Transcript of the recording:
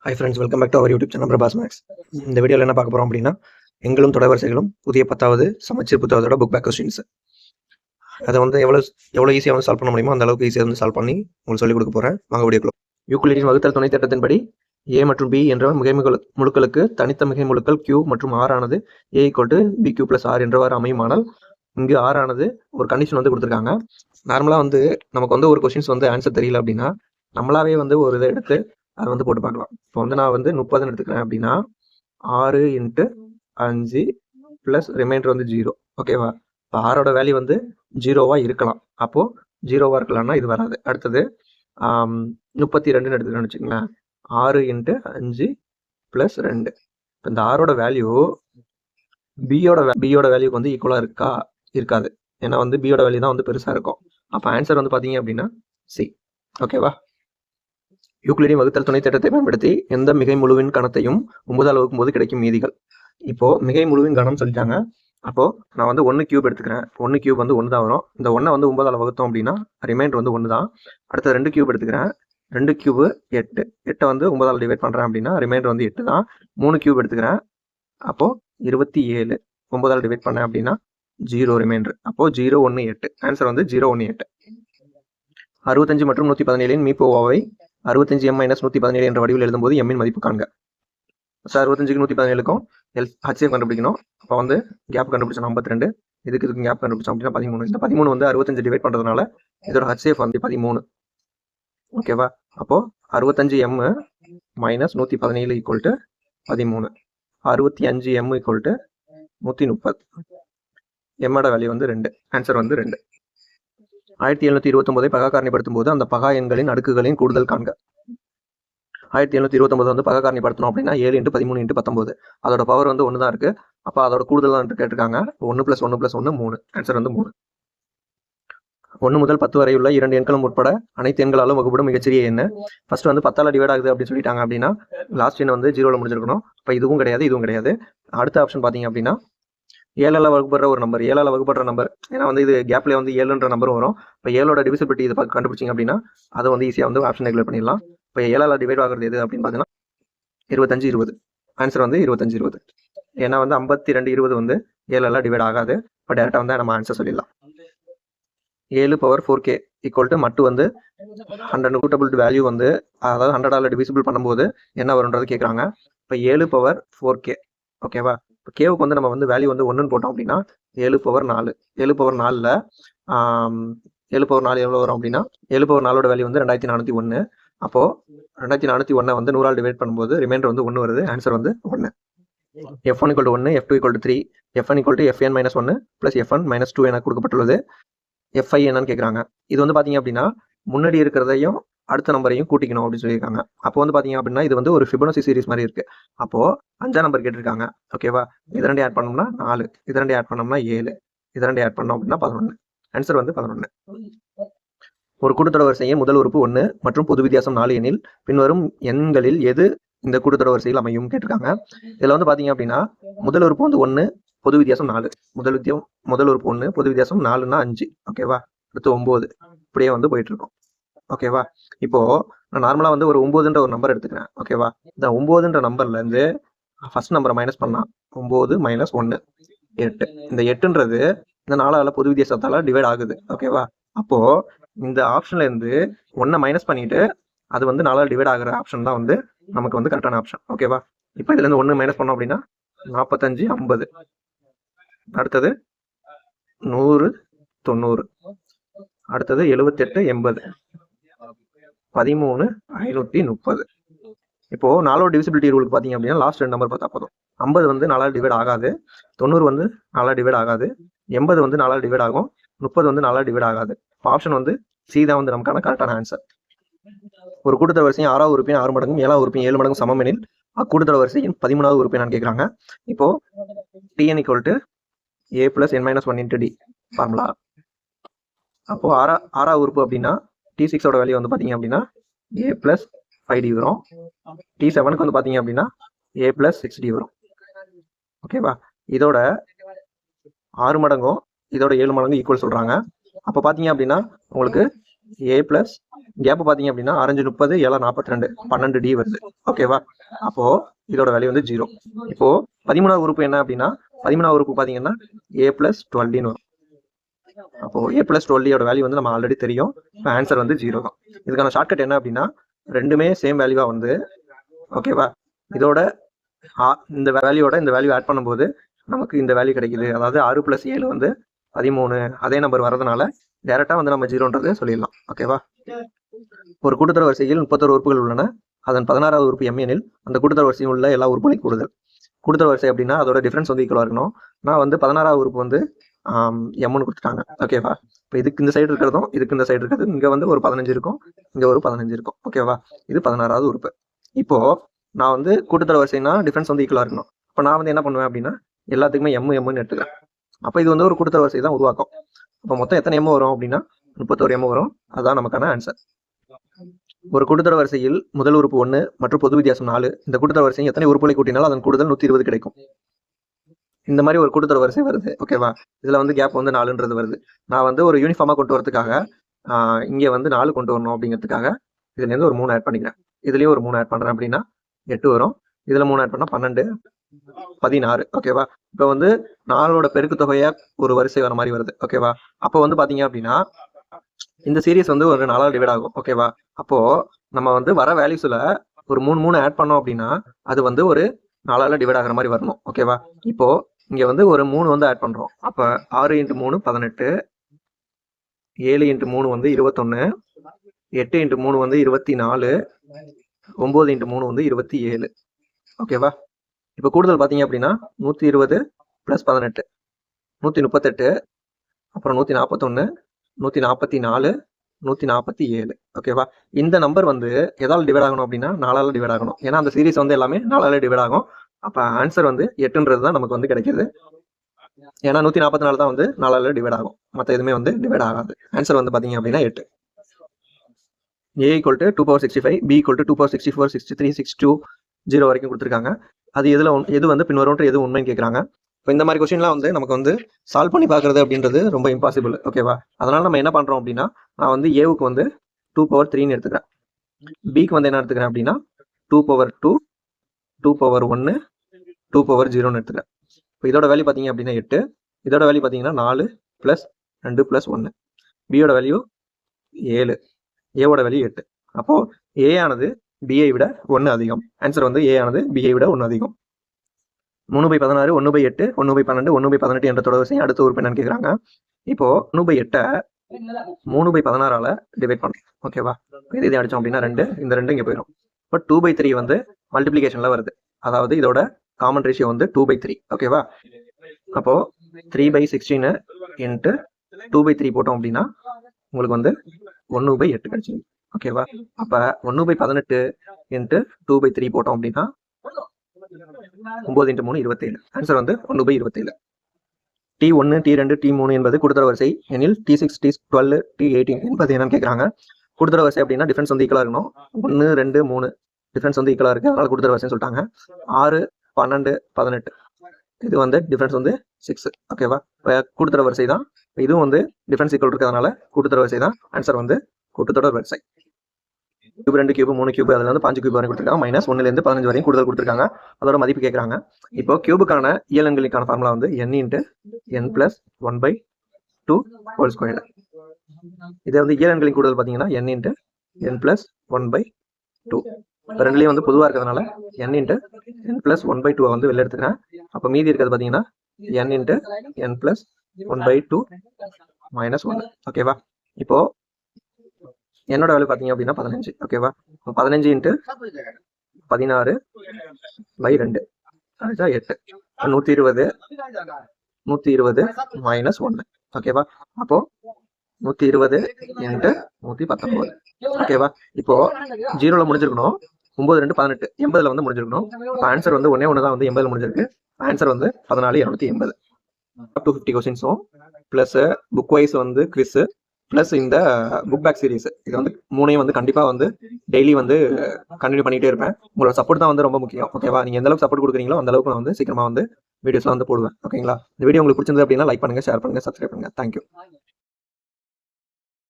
Hi friends, welcome back to our YouTube channel Prabhas makes. இந்த வீடியோவில் என்ன பார்க்க போகிறோம் அப்படின்னா, எங்களும் தொடர்வரிசைகளும் புதிய 10வது சமச்சீர் புத்தகத்தோட புக் பேக் கொஸ்டின்ஸ். அதை வந்து எவ்வளோ ஈஸியாக வந்து சால்வ் பண்ண முடியுமோ அந்த அளவுக்கு ஈஸியாக வந்து சால்வ் பண்ணி உங்களுக்கு சொல்லிக் கொடுக்க போகிறேன். வாங்க வீடியோக்குள்ள. யூக்ளிடின் வகுத்தல் துணை தேற்றத்தின்படி ஏ மற்றும் பி என்ற மிகை முழுக்களுக்கு தனித்த மிகை முழுக்கள் Q மற்றும் R ஆனது A = BQ + R என்றவாறு அமையுமானால், இங்கு R ஆனது ஒரு கண்டிஷன் வந்து கொடுத்துருக்காங்க. நார்மலாக வந்து நமக்கு வந்து ஒரு கொஸ்டின்ஸ் வந்து ஆன்சர் தெரியல அப்படின்னா நம்மளாவே வந்து ஒரு இதை எடுத்து அதை வந்து போட்டு பார்க்கலாம். இப்போ வந்து நான் வந்து 30 எடுத்துக்கிறேன் அப்படின்னா 6 × 5 ப்ளஸ் ரிமைண்டர் வந்து 0. ஓகேவா? இப்போ ஆரோட வேல்யூ வந்து 0வா இருக்கலாம். அப்போது 0வா இருக்கலாம்னா இது வராது. அடுத்தது 32 எடுத்துக்கிறேன்னு வச்சுக்கோங்களேன். 6 × 5 ப்ளஸ் 2. இப்போ இந்த ஆரோட வேல்யூ பியோட வேல்யூக்கு வந்து ஈக்குவலாக இருக்காது. ஏன்னா வந்து பியோட வேல்யூ தான் வந்து பெருசாக இருக்கும். அப்போ ஆன்சர் வந்து பார்த்தீங்க அப்படின்னா சி. ஓகேவா? யூக்ளிடின் வகுத்தல் துணை தேற்றத்தை பயன்படுத்தி எந்த மிகை முழுவின் கணத்தையும் 9ஆல் வகுக்கும் போது கிடைக்கும் மீதிகள். இப்போ மிகை முழுவின் கணம் சொல்லிட்டாங்க. அப்போ நான் வந்து 1 கியூப் எடுத்துக்கிறேன். 1 கியூப் வந்து 1 தான் வரும். இந்த 1 வந்து 9ஆல் வகுத்தோம் அப்படின்னா ரிமைண்டர் வந்து 1 தான். அடுத்த 2 கியூப் எடுத்துக்கிறேன். 2 கியூப் 8. 8 வந்து 9ஆல் டிவைட் பண்ணுறேன் அப்படின்னா ரிமைண்டர் வந்து 8 தான். 3 கியூப் எடுத்துக்கிறேன். அப்போ 27. 9ஆல் டிவைட் பண்ணேன் அப்படின்னா 0 ரிமைண்டர். அப்போ 0, 1, 8. ஆன்சர் வந்து 0, 1, 8. 65 மற்றும் 117 மீப்போவாவை 65m - 117 என்ற வடிவில் எழுதும்போது m இன் மதிப்பு காண்க. 65க்கு 117க்கும் HCF கண்டுபிடிக்கணும். அப்போ வந்து கேப் கண்டுபிடிச்சோம் 52. இதுக்கு கேப் கண்டுபிடிச்சோம் அப்படின்னா 13. இந்த 13 வந்து 65 டிவைட் பண்ணுறதுனால இதோட HCF வந்து 13. ஓகேவா? அப்போது 65m - 117 = 13. 65m = 130. எம்மோட வேல்யூ வந்து 2. ஆன்சர் வந்து 2. 1729 பகா காரணிப்படுத்தும் போது அந்த பகா எண்களின் அடுக்குகளின் கூடுதல் காண்க. 1729 வந்து பகா காரணிப்படுத்தணும் அப்படின்னா 7 × 13 × 19. அதோட பவர் வந்து 1 தான் இருக்கு. அப்போ அதோட கூடுதல் தான் கேட்டிருக்காங்க. 1 + 1 + 1 3. ஆன்சர் வந்து 3. 1 முதல் 10 வரை உள்ள 2 எண்களும் உட்பட அனைத்து எண்களாலும் வகுப்படும் மிகச்சிறிய எண். ஃபர்ஸ்ட் வந்து 10ஆல் டிவைட் ஆகுது அப்படின்னு சொல்லிட்டாங்க அப்படின்னா லாஸ்ட் எண் வந்து 0ல முடிஞ்சிருக்கணும். இப்போ இதுவும் கிடையாது, இதுவும் கிடையாது. அடுத்த ஆப்ஷன் பார்த்தீங்க அப்படின்னா 7ஆல் வகுப்படுற ஒரு நம்பர். 7ஆல் வகுப்படுற நம்பர், ஏன்னா வந்து இது கேப்லேயே வந்து 7ன்ற நம்பர் வரும். இப்போ 7ஓட டிவிசிபிலிட்டி இதை கண்டுபிடிச்சிங்க அப்படின்னா அதை வந்து ஈஸியாக வந்து ஆப்ஷன் ரெகுலேட் பண்ணிடலாம். இப்போ 7ஆல் டிவைட் ஆகிறது எது அப்படின்னு பார்த்தீங்கன்னா 25, 20. ஆன்சர் வந்து 25, 20. ஏன்னா வந்து 52, 20 வந்து 7ஆல் டிவைட் ஆகாது. இப்போ டேரெக்டாக வந்து நம்ம ஆன்சர் சொல்லிடலாம். 7^4k = மட்டு வந்து 100 கூட்டபிள் வேல்யூ வந்து, அதாவது 100ஆல் டிவிசிபிள் பண்ணும்போது என்ன வரும்ன்றது கேட்குறாங்க. இப்போ 7^4k. ஓகேவா? இப்போ கேவுக்கு வந்து நம்ம வந்து வேல்யூ வந்து 1ன்னு போட்டோம் அப்படின்னா 7^4. 7^4ல் 7^4 எவ்வளோ வரும் அப்படின்னா 7^4ஓட வேல்யூ வந்து 2401. அப்போது 2401 வந்து 100ஆல் டிவைட் பண்ணும்போது ரிமைண்டர் வந்து 1 வருது. ஆன்சர் வந்து 1. F1 = 1, F2 = 3, Fn = Fn - 1 + Fn - 2 என கொடுக்கப்பட்டுள்ளது. Fi என்னன்னு கேட்குறாங்க. இது வந்து பார்த்தீங்க அப்படின்னா முன்னாடி இருக்கிறதையும் அடுத்த நம்பரையும் கூட்டிக்கணும் அப்படின்னு சொல்லியிருக்காங்க. அப்போ வந்து பார்த்தீங்க அப்படின்னா இது வந்து ஒரு ஃபிபொனாச்சி சீரிஸ் மாதிரி இருக்குது. அப்போது 5ஆம் நம்பர் கேட்டிருக்காங்க. ஓகேவா? இது 2 ஆட் பண்ணோம்னா 4, இது 2 ஆட் பண்ணோம்னா 7, இது 2 ஆட் பண்ணோம் அப்படின்னா 11. ஆன்சர் வந்து 11. ஒரு கூட்டுத்தொடர் வரிசையின் முதல் உறுப்பு 1 மற்றும் பொது வித்தியாசம் 4 எனில் பின்வரும் எண்களில் எது இந்த கூட்டுத்தொடர் வரிசையில் அமையும் கேட்டிருக்காங்க. இதில் வந்து பார்த்தீங்க அப்படின்னா முதல் உறுப்பு வந்து 1, பொது வித்தியாசம் 4. முதல் உறுப்பு 1, பொது வித்தியாசம் 4ன்னா 5. ஓகேவா? அடுத்து 9. இப்படியே வந்து போயிட்டு இருக்கும். ஓகேவா? இப்போ நான் நார்மலாக வந்து ஒரு 9ன்ற ஒரு நம்பர் எடுத்துக்கிறேன். ஓகேவா? இந்த 9ன்ற நம்பர்லேருந்து ஃபர்ஸ்ட் நம்பரை மைனஸ் பண்ணலாம். 9 - 1 8. இந்த 8ன்றது இந்த 4ஆல் பொது வித்தியாசத்தால் டிவைட் ஆகுது. ஓகேவா? அப்போ இந்த ஆப்ஷன்ல இருந்து 1 மைனஸ் பண்ணிட்டு அது வந்து 4ஆல் டிவைட் ஆகிற ஆப்ஷன் தான் வந்து நமக்கு வந்து கரெக்டான ஆப்ஷன். ஓகேவா? இப்போ இதுல இருந்து 1 மைனஸ் பண்ணோம் அப்படின்னா 45, 50. அடுத்தது 100, 90. அடுத்தது 78, 80. 13, 530. இப்போ 4ஓட டிவிசிபிலிட்டி ரூலுக்கு பார்த்தீங்க அப்படின்னா லாஸ்ட் 2 நம்பர் பார்த்தா போதும். 50 வந்து 4ஆல் டிவைட் ஆகாது, 90 வந்து 4ஆல் டிவைட் ஆகாது, 80 வந்து 4ஆல் டிவைட் ஆகும், 30 வந்து 4ஆல் டிவைட் ஆகாது. இப்போ ஆப்ஷன் வந்து சி தான் வந்து நமக்கான கரெக்டான ஆன்சர். ஒரு கூட்டுத்தொடர் வரிசையின் 6வது உறுப்பின் 6 மடங்கும் 7வது உறுப்பின் 7 மடங்கும் சமம் எனில் அக்கூட்டுத்தொடர் வரிசையின் 13வது உறுப்பினான்னு கேட்குறாங்க. இப்போ Tn = A + n - 1 × D formula. அப்போ 6வது உறுப்பு அப்படின்னா T6ஓட வேல்யூ வந்து பார்த்தீங்க அப்படின்னா A + 5D வரும். T7க்கு வந்து பார்த்தீங்க அப்படின்னா A + 6D வரும். ஓகேவா? இதோட 6 மடங்கும் இதோட 7 மடங்கு ஈக்குவல் சொல்கிறாங்க. அப்போ பார்த்தீங்க அப்படின்னா உங்களுக்கு ஏ ப்ளஸ் கேப் பார்த்தீங்க அப்படின்னா 6 30 7 42 12D வருது. ஓகேவா? அப்போ இதோட வேல்யூ வந்து 0. இப்போ 13வது உறுப்பு என்ன அப்படின்னா 13வது உறுப்பு பார்த்தீங்கன்னா ஏ ப்ளஸ் 12 வரும். அப்போ ஏ ப்ளஸ் 12 வேல்யூ வந்து நம்ம ஆல்ரெடி தெரியும். ஆன்சர் வந்து 0 தான். இதுக்கான ஷார்ட்கட் என்ன அப்படின்னா ரெண்டுமே சேம் வேல்யூவா வந்து ஓகேவா, இதோட இந்த வேல்யூவோட இந்த வேல்யூ ஆட் பண்ணும்போது நமக்கு இந்த வேல்யூ கிடைக்குது. அதாவது 6 + 7 வந்து 13 அதே நம்பர் வரதுனால டேரெக்டாக வந்து நம்ம 0ன்றது சொல்லிடலாம். ஓகேவா? ஒரு கூட்டுத்தொடர் வரிசையில் 31 உறுப்புகள் உள்ளன. அதன் 16வது உறுப்பு m எனில் அந்த கூட்டுத்தொடர் வரிசையில் உள்ள எல்லா உறுப்புகளையும் கூடுதல். கூட்டுத்தொடர் வரிசை அப்படின்னா அதோட டிஃபரன்ஸ் வந்து ஈக்குவலாக இருக்கணும். நான் வந்து 16வது உறுப்பு வந்து எம்னு கொடுத்துட்டாங்க. ஓகேவா? இப்போ இதுக்கு இந்த சைடு இருக்கிறதும் இதுக்கு இந்த சைடு இருக்கிறது இங்கே வந்து ஒரு 15 இருக்கும், இங்கே ஒரு 15 இருக்கும். ஓகேவா? இது 16வது உறுப்பு. இப்போ நான் வந்து கூட்டுத்தொடர் வரிசைனா டிஃபரன்ஸ் வந்து ஈக்குவலாக இருக்கணும். இப்போ நான் வந்து என்ன பண்ணுவேன் அப்படின்னா எல்லாத்துக்குமே எம்னு எடுத்துக்கிறேன். அப்போ இது வந்து ஒரு கூட்டுத்தொடர் வரிசை தான் உருவாக்கும். அப்போ மொத்தம் எத்தனை எம் வரும் அப்படின்னா 31 எம் வரும். அதுதான் நமக்கான ஆன்சர். ஒரு கூட்டுத்தொடர் வரிசையில் முதல் உறுப்பு 1 மற்றும் பொது வித்தியாசம் 4. இந்த கூட்டுத்தொடர் வரிசையை எத்தனை உறுப்புகளை கூட்டினாலும் அதன் கூடுதல் 120 கிடைக்கும். இந்த மாதிரி ஒரு கூட்டுத்தொடர் வரிசை வருது. ஓகேவா? இதுல வந்து கேப் வந்து 4ன்றது வருது. நான் வந்து ஒரு யூனிஃபார்மா கொண்டு வரதுக்காக இங்கே வந்து 4 கொண்டு வரணும் அப்படிங்கிறதுக்காக இதுலேருந்து ஒரு 3 ஆட் பண்ணிக்கிறேன். இதுலேயும் ஒரு 3 ஆட் பண்ணுறேன் அப்படின்னா 8 வரும். இதில் 3 ஆட் பண்ணால் 12 16. ஓகேவா? இப்போ வந்து 4ஓட பெருக்கு தொகையா ஒரு வரிசை வர மாதிரி வருது. ஓகேவா? அப்போ வந்து பார்த்தீங்க அப்படின்னா இந்த சீரீஸ் வந்து ஒரு 4ஆல் டிவைட் ஆகும். ஓகேவா? அப்போ நம்ம வந்து வர வேல்யூஸ்ல ஒரு 3 ஆட் பண்ணோம் அப்படின்னா அது வந்து ஒரு 4ஆல் டிவைட் ஆகிற மாதிரி வரணும். ஓகேவா? இப்போ இங்க வந்து ஒரு 3 வந்து ஆட் பண்றோம். அப்ப 6 × 3 18, 7 × 3 வந்து 21, 8 × 3 வந்து 24, 9 × 3 வந்து 27. ஓகேவா? இப்போ கூடுதல் பார்த்தீங்க அப்படின்னா 120 + 18 138, அப்புறம் 141, 144, 147. ஓகேவா? இந்த நம்பர் வந்து எதால் டிவைட் ஆகணும் அப்படின்னா 4ஆல் டிவைட் ஆகணும். ஏன்னா அந்த சீரீஸ் வந்து எல்லாமே 4ஆல் டிவைட் ஆகும். அப்ப ஆன்சர் வந்து 8ன்றது தான் நமக்கு வந்து கிடைக்குது. ஏன்னா 144 தான் வந்து 4ஆல் டிவைட் ஆகும். மற்ற எதுவுமே வந்து டிவைட் ஆகாது. ஆன்சர் வந்து பார்த்தீங்க அப்படின்னா 8. A = 2/65, B = 2/64, 63, 62, 0 வரைக்கும் கொடுத்துருக்காங்க. அது எது வந்து பின்வரும்ன்ற எது உண்மைன்னு கேட்குறாங்க. இப்போ இந்த மாதிரி கொஸ்டின்லாம் வந்து நமக்கு வந்து சால்வ் பண்ணி பார்க்குறது அப்படின்றது ரொம்ப இம்பாசிபிள். ஓகேவா? அதனால நம்ம என்ன பண்ணுறோம் அப்படின்னா நான் வந்து ஏவுக்கு வந்து 2/3ன்னு எடுத்துக்கிறேன். பிக்கு வந்து என்ன எடுத்துக்கிறேன் அப்படின்னா 2/2, 2/1, 2/0ன்னு எடுத்துக்கிறேன். இப்போ இதோட வேல்யூ பார்த்தீங்க அப்படின்னா 8, இதோட வேல்யூ பார்த்தீங்கன்னா 4 + 2 + 1. பியோட வேல்யூ 7, ஏவோட வேல்யூ 8. அப்போ ஏ ஆனது பிஐ விட 1 அதிகம். ஆன்சர் வந்து ஏ ஆனது பிஐ விட 1 அதிகம். 3/16, 1/8, 1/12, 1/18 என்ற தொடர் வரிசை அடுத்த உறுப்பு என்னன்னு கேட்குறாங்க. இப்போ 1/8 3/16ஆல டிவைட் பண்ணுறோம். ஓகேவா? இது அடிச்சோம் அப்படின்னா 2, இந்த 2 இங்கே போயிடும். இப்போ 2/3 வந்து மல்டிப்ளிகேஷன்ல வருது. அதாவது இதோட காமன் ரேஷியோ வந்து 2/3. ஓகேவா? அப்போ 3/16 × 2/3 போட்டோம் அப்படின்னா உங்களுக்கு வந்து 1/8 கிடைச்சிடும். ஓகேவா? அப்ப 1/18 × 2/3 போட்டோம் அப்படின்னா 9 × 3 27. ஆன்சர் வந்து 1/27. T1, T2, T3 என்பது கூட்டுத்தொடர் வரிசை எனில் T6, T12, T18 என்பது என்னன்னு கேட்குறாங்க. கூட்டுத்தொடர் வரிசை அப்படின்னா டிஃபரன்ஸ் வந்து ஈக்குவலாக இருக்கணும். 1, 2, 3 டிஃபரன்ஸ் வந்து ஈக்குவலாக இருக்குது. அதனால கூட்டுத்தொடர் வரிசைன்னு சொல்லிட்டாங்க. 6, 12, 18 இது வந்து டிஃபரன்ஸ் வந்து 6. ஓகேவா? கூட்டுத்தொடர் வரிசை தான். இதுவும் வந்து டிஃபரன்ஸ் ஈக்குவல் இருக்கிறதுனால கூட்டுத்தொடர் வரிசை தான். ஆன்சர் வந்து கூட்டுத்தொடர் வரிசை. கியூப் 2 கியூப் 3 கியூப் அதில் வந்து 5 கியூப் வரைக்கும் கொடுத்துருக்காங்க. -1லேருந்து 15 வரையும் கூடுதல் கொடுத்துருக்காங்க. அதோட மதிப்பு கேட்குறாங்க. இப்போ கியூபுக்கான இயலெண்களுக்கான ஃபார்முலா வந்து n × n + 1/2 ஹோல் ஸ்கொயர். இதை வந்து இயலெண்களின் கூடுதல் பார்த்தீங்கன்னா n × n + 1/2. ரெண்டுலேயும் வந்து பொதுவாக இருக்கிறதுனால n × n + 1/2 வந்து வெளில எடுத்துக்கிறேன். அப்போ மீதி இருக்கிறது பார்த்தீங்கன்னா n × n + 1/2 -1. ஓகேவா? இப்போ என்னோட வேல்யூ பார்த்தீங்க அப்படின்னா 15. ஓகேவா? 15 × 16/2 அதுதான் 8. 120 -1. ஓகேவா? அப்போ 120 × 119. ஓகேவா? இப்போ 0ல முடிஞ்சிருக்கணும். 9, 2, 18 80ல வந்து முடிஞ்சிருக்கணும். ஆன்சர் வந்து ஒன்னே ஒன்று தான் வந்து 80ல முடிஞ்சிருக்கு. ஆன்சர் வந்து 14,280. 250 கொஸ்டின்ஸும் ப்ளஸ் புக் வைஸ் வந்து குவிஸ் ப்ளஸ் இந்த புக் பேக் சீரிஸ் இது வந்து 3ஐயும் வந்து கண்டிப்பாக வந்து டெய்லி வந்து கண்டினியூ பண்ணிகிட்டே இருப்பேன். உங்களோட சப்போர்ட் தான் வந்து ரொம்ப முக்கியம். ஓகேவா? நீங்கள் எந்த அளவுக்கு சப்போர்ட் கொடுக்குறீங்களோ அந்த அளவுக்கு நான் வந்து சீக்கிரமாக வந்து வீடியோஸ்லாம் வந்து போடுவேன். ஓகேங்களா? இந்த வீடியோ உங்களுக்கு பிடிச்சிருந்தது அப்படின்னா லைக் பண்ணுங்கள், ஷேர் பண்ணுங்கள், சப்ஸ்கிரைப் பண்ணுங்கள். தேங்க்யூ.